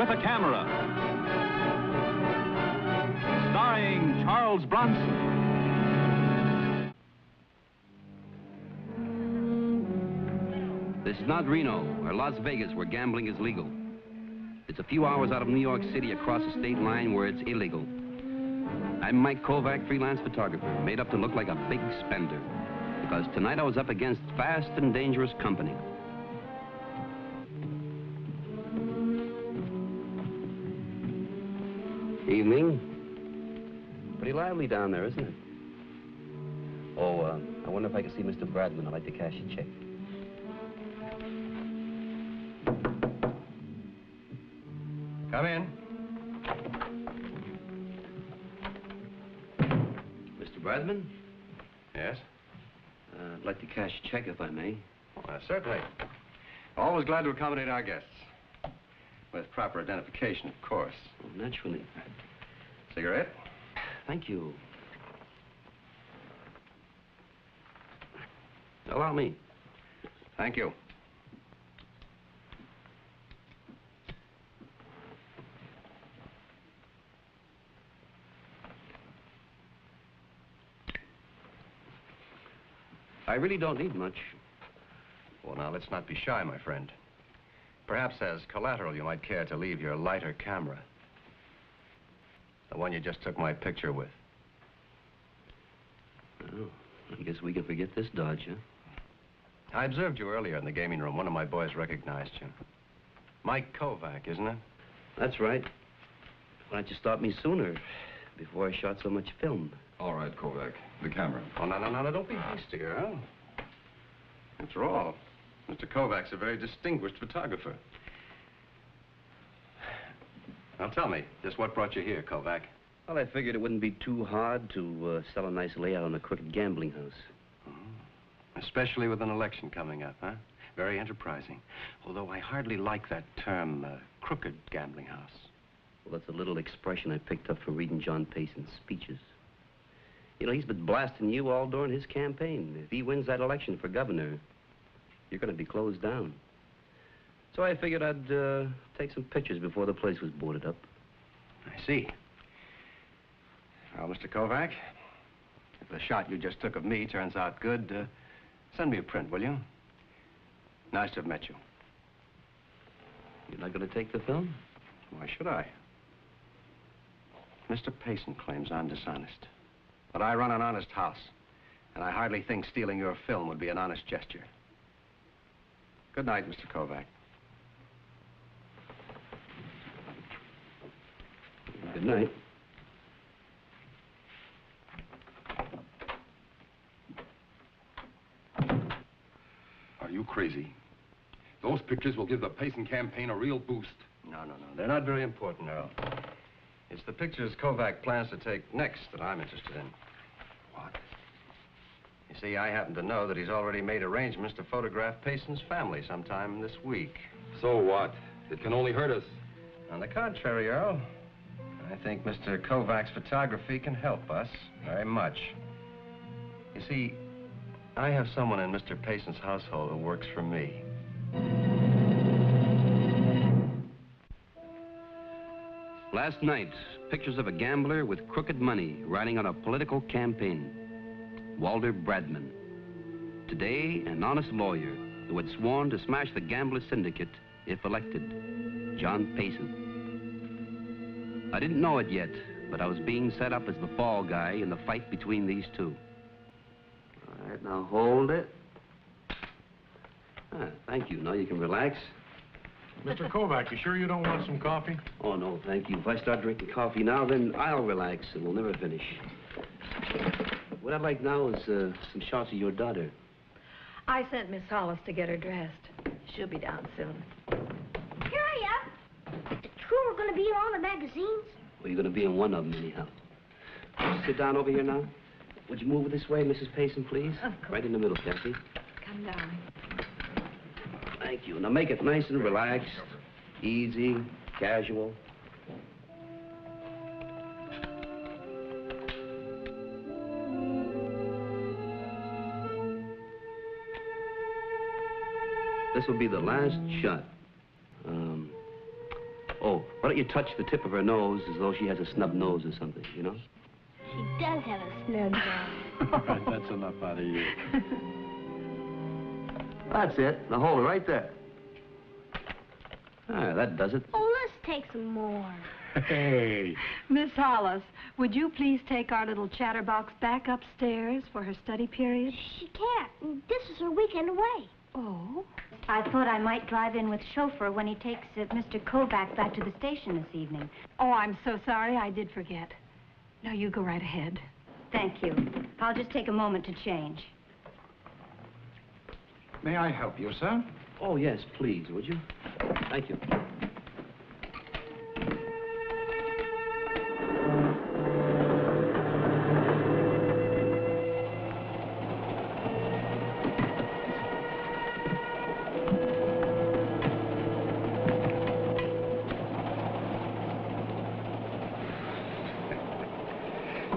with a Camera. Starring Charles Bronson. This is not Reno or Las Vegas where gambling is legal. It's a few hours out of New York City across the state line where it's illegal. I'm Mike Kovac, freelance photographer, made up to look like a big spender. Because tonight I was up against fast and dangerous company. Evening. Pretty lively down there, isn't it? Oh, I wonder if I can see Mr. Bradman. I'd like to cash a check. Come in. Mr. Bradman? Yes? I'd like to cash a check, if I may. Certainly. Always glad to accommodate our guests. With proper identification, of course. Oh, naturally. Cigarette? Thank you. Allow me. Thank you. I really don't need much. Well, now, let's not be shy, my friend. Perhaps as collateral, you might care to leave your lighter camera. The one you just took my picture with. Oh, I guess we can forget this dodge, huh? I observed you earlier in the gaming room. One of my boys recognized you. Mike Kovac, isn't it? That's right. Why don't you stop me sooner, before I shot so much film? All right, Kovac. The camera. Oh, no, don't be hasty, huh? After all, Mr. Kovac's a very distinguished photographer. Now, tell me, just what brought you here, Kovac? Well, I figured it wouldn't be too hard to sell a nice layout on a crooked gambling house. Especially with an election coming up, huh? Very enterprising. Although I hardly like that term, crooked gambling house. Well, that's a little expression I picked up from reading John Payson's speeches. You know, he's been blasting you all during his campaign. If he wins that election for governor, you're going to be closed down. So I figured I'd take some pictures before the place was boarded up. I see. Well, Mr. Kovac, if the shot you just took of me turns out good, send me a print, will you? Nice to have met you. You're not going to take the film? Why should I? Mr. Payson claims I'm dishonest. But I run an honest house, and I hardly think stealing your film would be an honest gesture. Good night, Mr. Kovac. Good night. Are you crazy? Those pictures will give the Payson campaign a real boost. No. They're not very important, Earl. It's the pictures Kovac plans to take next that I'm interested in. What? You see, I happen to know that he's already made arrangements to photograph Payson's family sometime this week. So what? It can only hurt us. On the contrary, Earl, I think Mr. Kovac's photography can help us very much. You see, I have someone in Mr. Payson's household who works for me. Last night, pictures of a gambler with crooked money riding on a political campaign. Walter Bradman. Today, an honest lawyer who had sworn to smash the gambler syndicate if elected. John Payson. I didn't know it yet, but I was being set up as the fall guy in the fight between these two. All right, now hold it. Thank you. Now you can relax. Mr. Kovac, you sure you don't want some coffee? Oh, no, thank you. If I start drinking coffee now, then I'll relax and we'll never finish. What I'd like now is some shots of your daughter. I sent Miss Hollis to get her dressed. She'll be down soon. Hurry up. Is it true we're going to be in all the magazines? Well, you're going to be in one of them anyhow. Sit down over here now. Would you move this way, Mrs. Payson, please? Of course. Right in the middle, Kathy. Come down. Thank you. Now make it nice and relaxed, easy, casual. This will be the last shot. Oh, why don't you touch the tip of her nose as though she has a snub nose or something, you know? She does have a snub nose. All right, that's enough out of you. That's it. Now hold it right there. Ah, that does it. Oh, let's take some more. Hey. Miss Hollis, would you please take our little chatterbox back upstairs for her study period? She can't. This is her weekend away. Oh? I thought I might drive in with chauffeur when he takes Mr. Kovac back to the station this evening. Oh, I'm so sorry. I did forget. No, you go right ahead. Thank you. I'll just take a moment to change. May I help you, sir? Oh, yes, please, would you? Thank you.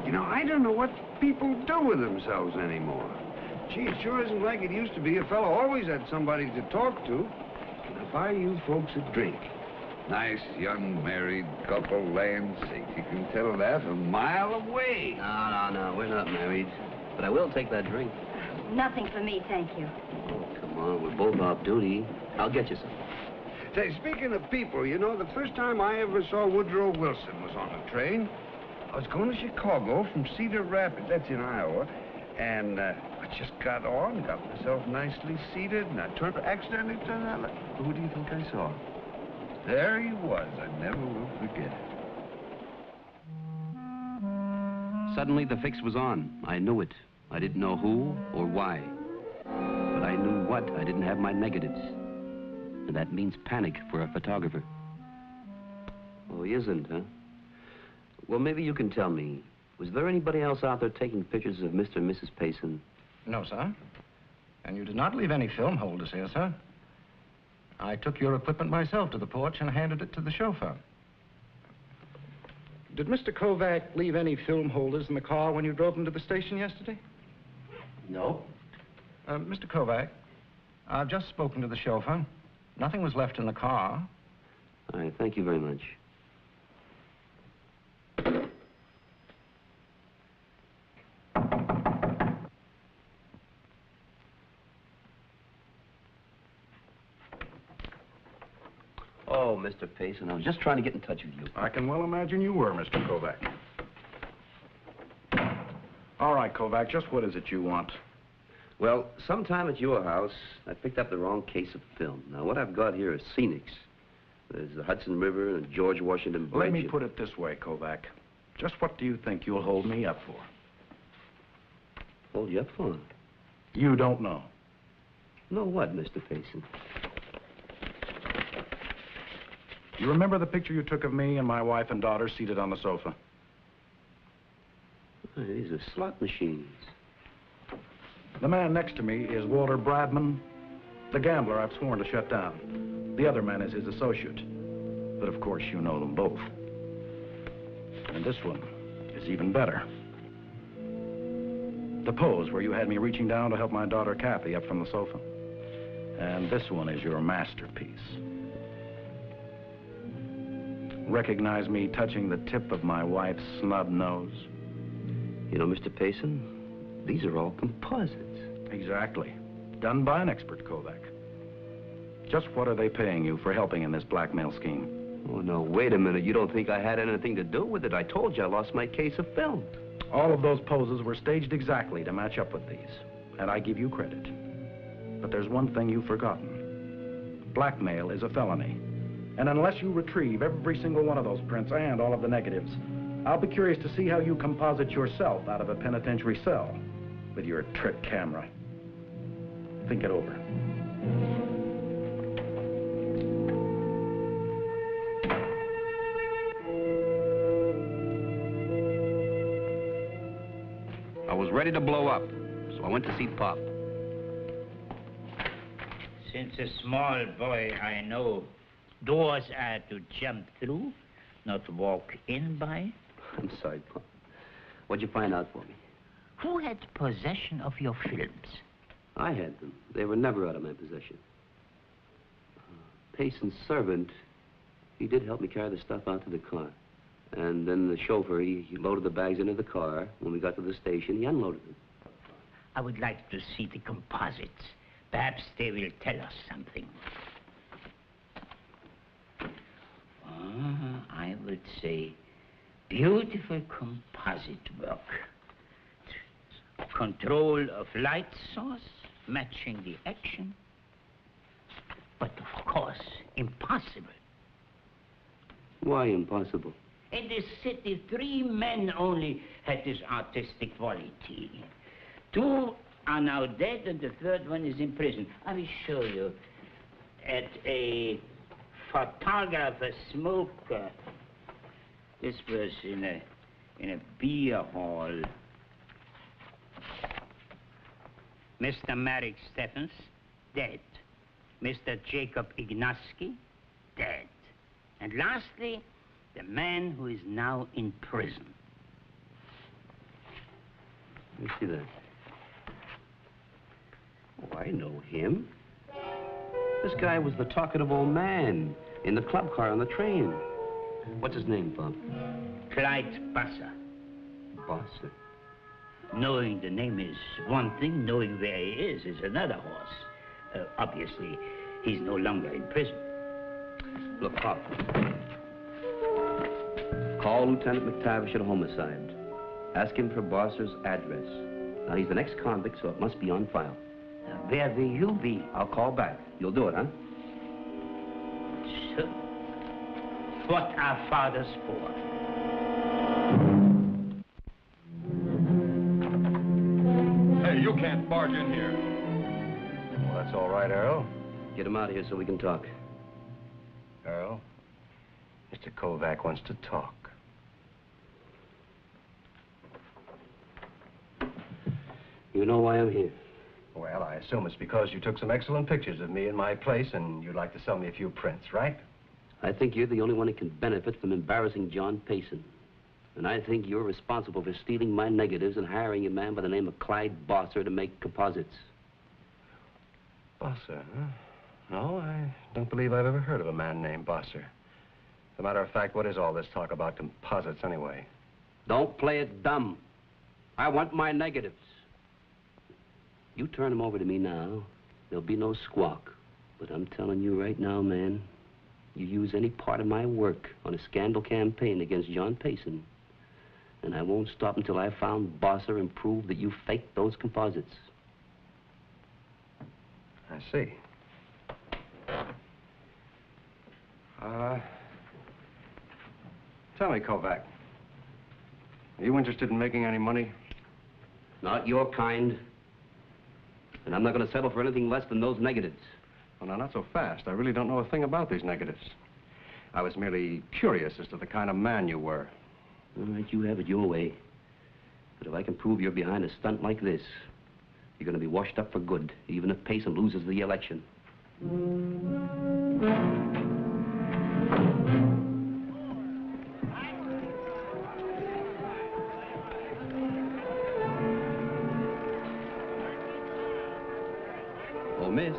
You know, I don't know what people do with themselves anymore. Gee, it sure isn't like it used to be. A fellow always had somebody to talk to. Now, buy you folks a drink. Nice young married couple, land's sake. You can tell that a mile away. No, we're not married. But I will take that drink. Nothing for me, thank you. Oh, come on, we're both off duty. I'll get you some. Say, speaking of people, you know, the first time I ever saw Woodrow Wilson was on a train. I was going to Chicago from Cedar Rapids, that's in Iowa, and I just got on, got myself nicely seated, and I accidentally turned that light. Who do you think I saw? There he was. I never will forget it. Suddenly, the fix was on. I knew it. I didn't know who or why. But I knew what. I didn't have my negatives. And that means panic for a photographer. Oh, he isn't, huh? Well, maybe you can tell me. Was there anybody else out there taking pictures of Mr. and Mrs. Payson? No, sir. And you did not leave any film holders here, sir. I took your equipment myself to the porch and handed it to the chauffeur. Did Mr. Kovac leave any film holders in the car when you drove him to the station yesterday? No. Mr. Kovac, I've just spoken to the chauffeur. Nothing was left in the car. All right, thank you very much. Oh, Mr. Payson, I was just trying to get in touch with you. I can well imagine you were, Mr. Kovac. All right, Kovac, just what is it you want? Well, sometime at your house, I picked up the wrong case of film. Now, what I've got here is scenics. There's the Hudson River and George Washington Bridge. Let me put it this way, Kovac. Just what do you think you'll hold me up for? Hold you up for? You don't know. Know what, Mr. Payson? You remember the picture you took of me and my wife and daughter seated on the sofa? Oh, these are slot machines. The man next to me is Walter Bradman, the gambler I've sworn to shut down. The other man is his associate. But of course, you know them both. And this one is even better. The pose where you had me reaching down to help my daughter Kathy up from the sofa. And this one is your masterpiece. Recognize me touching the tip of my wife's snub nose? You know, Mr. Payson, these are all composites. Exactly. Done by an expert, Kovac. Just what are they paying you for helping in this blackmail scheme? Oh, no, wait a minute. You don't think I had anything to do with it? I told you I lost my case of film. All of those poses were staged exactly to match up with these. And I give you credit. But there's one thing you've forgotten. Blackmail is a felony. And unless you retrieve every single one of those prints and all of the negatives, I'll be curious to see how you composite yourself out of a penitentiary cell with your trick camera. Think it over. I was ready to blow up, so I went to see Pop. Since a small boy, I know doors are to jump through, not walk in by. I'm sorry, Pop. What'd you find out for me? Who had possession of your films? I had them. They were never out of my possession. Payson's servant He did help me carry the stuff out to the car. And then the chauffeur, he loaded the bags into the car. When we got to the station, he unloaded them. I would like to see the composites. Perhaps they will tell us something. I would say beautiful composite work. Control of light source, matching the action. But of course, impossible. Why impossible? In this city, 3 men only had this artistic quality. 2 are now dead, and the 3rd one is in prison. I will show you. At a photographer smoker. This was in a beer hall. Mr. Marek Stephens, dead. Mr. Jacob Ignaski, dead. And lastly, the man who is now in prison. Let me see that. Oh, I know him. This guy was the talkative old man in the club car on the train. What's his name, Bob? Clyde Basser. Basser? Knowing the name is one thing, knowing where he is another horse. Obviously, he's no longer in prison. Look, Pop. Call Lieutenant McTavish at homicide. Ask him for Bosser's address. Now, he's an ex-convict, so it must be on file. Where will you be? I'll call back. You'll do it, huh? So, what are fathers for? Hey, you can't barge in here. Well, that's all right, Earl. Get him out of here so we can talk. Earl, Mr. Kovac wants to talk. You know why I'm here? Well, I assume it's because you took some excellent pictures of me in my place and you'd like to sell me a few prints, right? I think you're the only one who can benefit from embarrassing John Payson. And I think you're responsible for stealing my negatives and hiring a man by the name of Clyde Bosser to make composites. Bosser, huh? No, I don't believe I've ever heard of a man named Bosser. As a matter of fact, what is all this talk about composites anyway? Don't play it dumb. I want my negatives. You turn them over to me now, there'll be no squawk. But I'm telling you right now, man, you use any part of my work on a scandal campaign against John Payson, and I won't stop until I found Bosser and proved that you faked those composites. I see. Tell me, Kovac, are you interested in making any money? Not your kind. And I'm not going to settle for anything less than those negatives. Well, now, not so fast. I really don't know a thing about these negatives. I was merely curious as to the kind of man you were. All right, you have it your way. But if I can prove you're behind a stunt like this, you're going to be washed up for good, even if Payson loses the election. Oh, miss.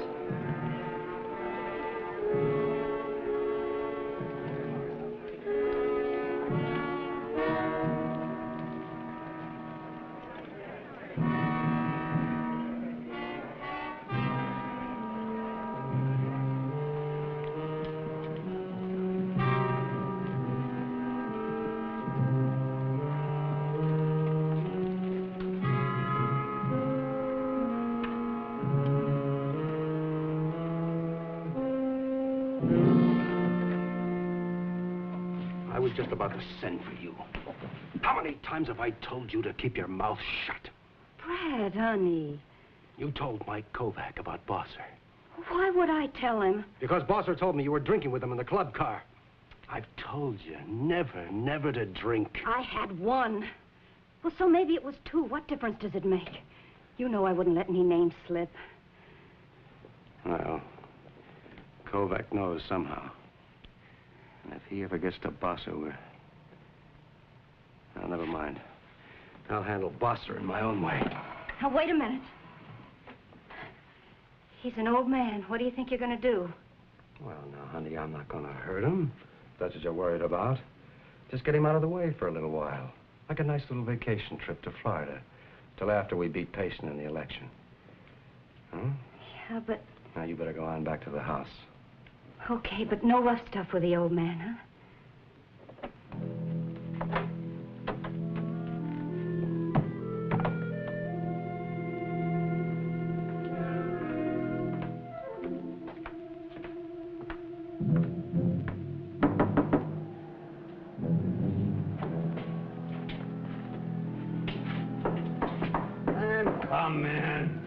I was just about to send for you. How many times have I told you to keep your mouth shut? Brad, honey. You told Mike Kovac about Bosser. Why would I tell him? Because Bosser told me you were drinking with him in the club car. I've told you never to drink. I had one. Well, so maybe it was 2. What difference does it make? You know I wouldn't let any name slip. Well, Kovac knows somehow. And if he ever gets to Bosser, we're... Well, never mind. I'll handle Bosser in my own way. Now, wait a minute. He's an old man. What do you think you're going to do? Well, now, honey, I'm not going to hurt him. That's what you're worried about. Just get him out of the way for a little while. Like a nice little vacation trip to Florida. Till after we beat Payson in the election. Huh? Yeah, but... Now, you better go on back to the house. Okay, but no rough stuff with the old man, huh? Come, man.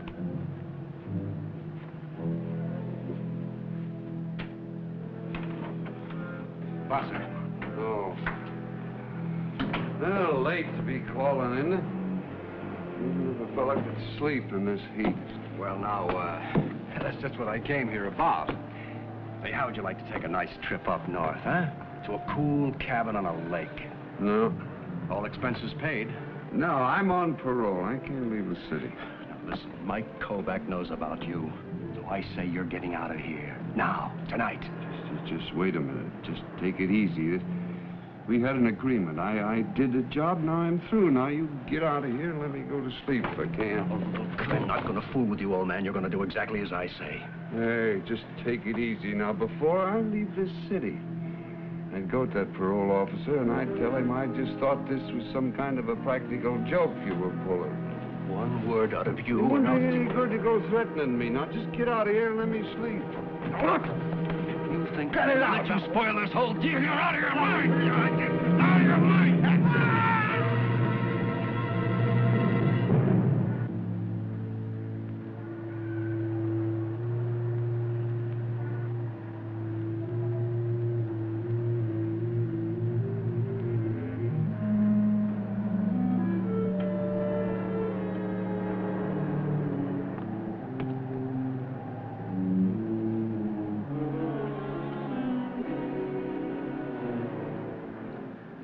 Bosser. Oh. Well, late to be calling in. Even if a fella could sleep in this heat. Well, now, that's just what I came here about. Say, how would you like to take a nice trip up north, huh? To a cool cabin on a lake. No. All expenses paid. No, I'm on parole. I can't leave the city. Now, listen, Mike Kovac knows about you. So I say you're getting out of here. Now, tonight. Just wait a minute. Just take it easy. We had an agreement. I did the job, now I'm through. Now you get out of here and let me go to sleep if I can. Oh, look, I'm not going to fool with you, old man. You're going to do exactly as I say. Hey, just take it easy. Now, before I leave this city, I'd go to that parole officer and I'd tell him I just thought this was some kind of a practical joke you were pulling. One word out of you. It wouldn't be any good to go threatening me. Now, just get out of here and let me sleep. Look! You think Cut it I'll out! let you spoil this whole deal? You're out of your mind! Out of your mind!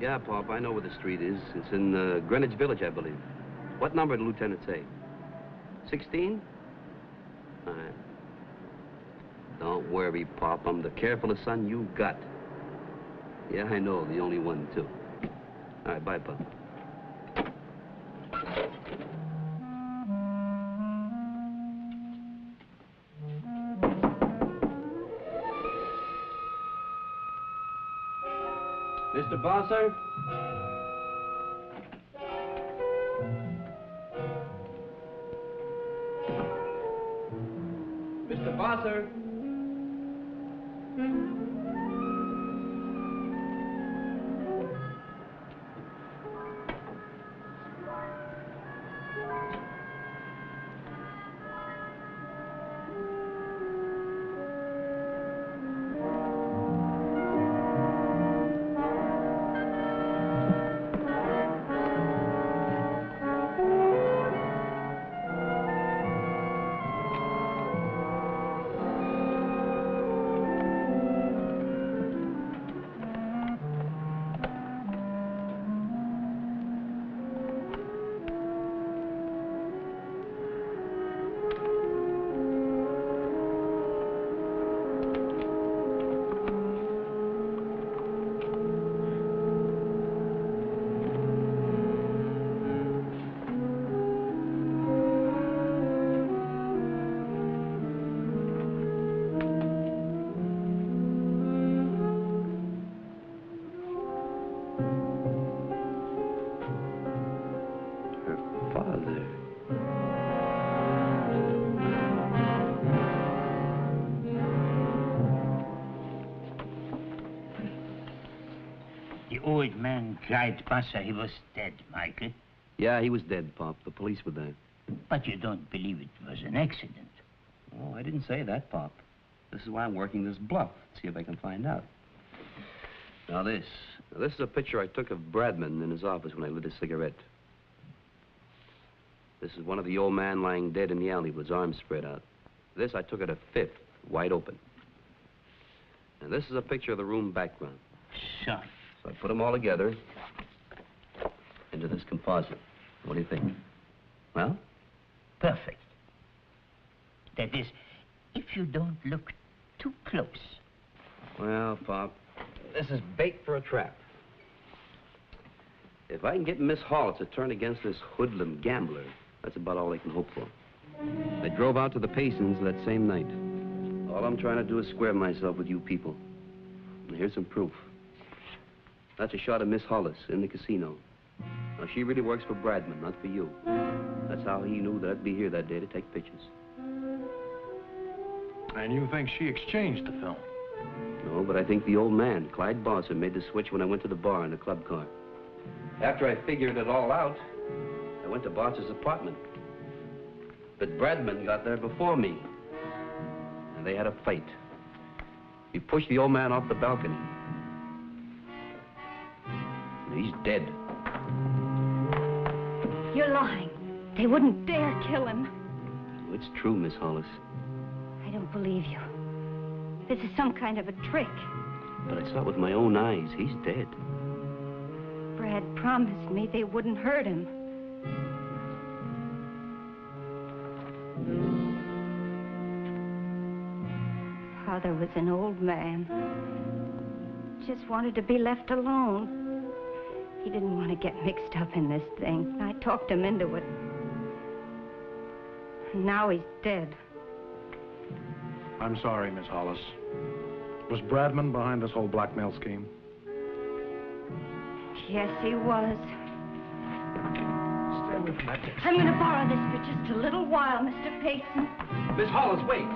Yeah, Pop, I know where the street is. It's in Greenwich Village, I believe. What number did the lieutenant say? 16? All right. Don't worry, Pop. I'm the carefulest son you got. Yeah, I know. The only one, too. All right, bye, Pop. Mr. Bosser? Mr. Bosser? The old man cried, Pasa, he was dead, Michael. Yeah, he was dead, Pop. The police were there. But you don't believe it was an accident. Oh, I didn't say that, Pop. This is why I'm working this bluff. See if I can find out. Now, this is a picture I took of Bradman in his office when I lit a cigarette. This is one of the old man lying dead in the alley with his arms spread out. This I took at a fifth, wide open. And this is a picture of the room background. So I put them all together into this composite. What do you think? Well? perfect. That is, if you don't look too close. Well, Pop, This is bait for a trap. If I can get Miss Hollis to turn against this hoodlum gambler, that's about all I can hope for. I drove out to the Paysons that same night. All I'm trying to do is square myself with you people. And here's some proof. That's a shot of Miss Hollis in the casino. Now, she really works for Bradman, not for you. That's how he knew that I'd be here that day to take pictures. And you think she exchanged the film? No, but I think the old man, Clyde Bronson, made the switch when I went to the bar in the club car. After I figured it all out, I went to Boss's apartment. But Bradman got there before me. And they had a fight. He pushed the old man off the balcony. And he's dead. You're lying. They wouldn't dare kill him. It's true, Miss Hollis. I don't believe you. This is some kind of a trick. But I saw it with my own eyes. He's dead. Brad promised me they wouldn't hurt him. Father was an old man. Just wanted to be left alone. He didn't want to get mixed up in this thing. I talked him into it. And now he's dead. I'm sorry, Miss Hollis. Was Bradman behind this whole blackmail scheme? Yes, he was. Stay away from that desk. I'm going to borrow this for just a little while, Mr. Payson. Miss Hollis, wait.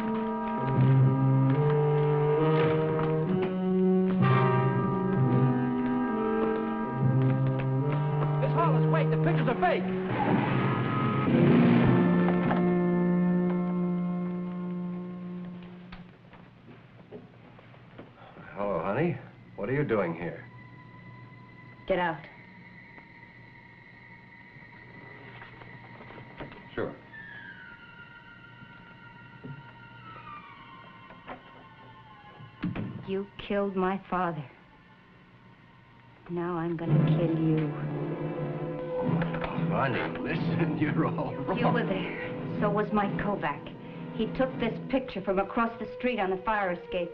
Miss Hollis, wait. The pictures are fake. Hello, honey. What are you doing here? Get out. Sure. You killed my father. Now I'm gonna kill you. Honey, listen, you're all wrong. You were there. So was Mike Kovac. He took this picture from across the street on the fire escape.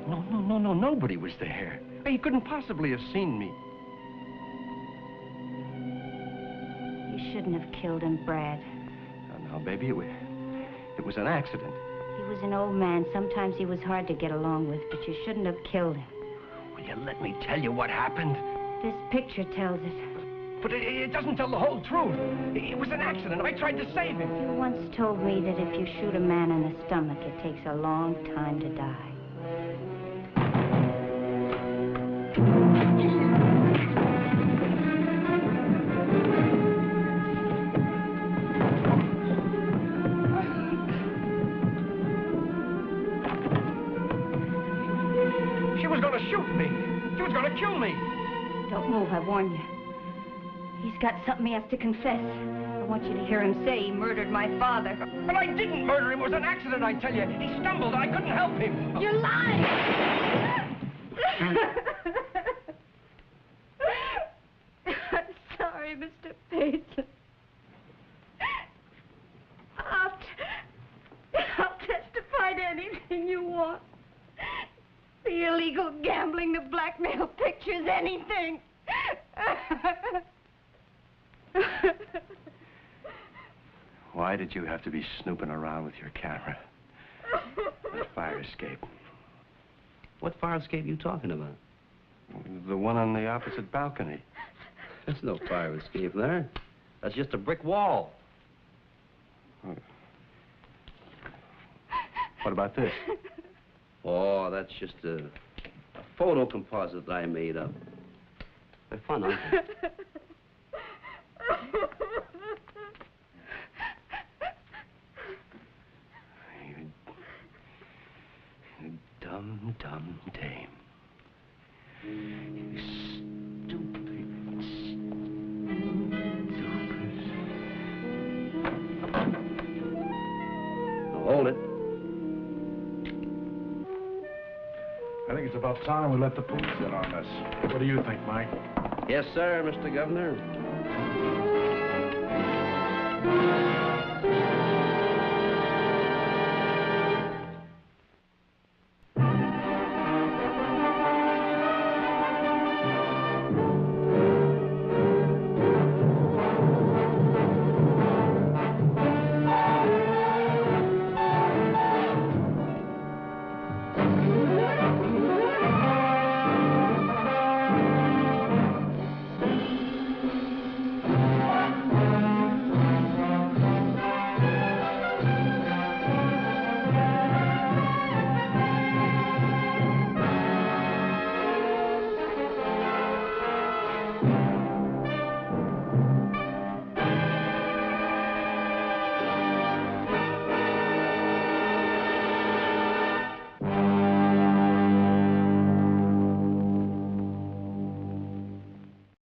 No, nobody was there. He couldn't possibly have seen me. You shouldn't have killed him, Brad. No, baby, it was an accident. He was an old man. Sometimes he was hard to get along with, but you shouldn't have killed him. Will you let me tell you what happened? This picture tells it. But it doesn't tell the whole truth. It was an accident. I tried to save him. You once told me that if you shoot a man in the stomach, it takes a long time to die. She was going to shoot me. She was going to kill me. Don't move, I warn you. He's got something he has to confess. I want you to hear him say he murdered my father. But I didn't murder him. It was an accident, I tell you. He stumbled. I couldn't help him. You're lying! I'm sorry, Mr. Payson. I'll testify to anything you want. The illegal gambling, the blackmail pictures, anything. Why did you have to be snooping around with your camera? The fire escape. What fire escape are you talking about? The one on the opposite balcony. There's no fire escape there. That's just a brick wall. What about this? Oh, that's just a photo composite that I made up. They're fun, aren't they? You dumb dame. You stupid. Now hold it. I think it's about time we let the police in on this. What do you think, Mike? Yes, sir, Mr. Governor.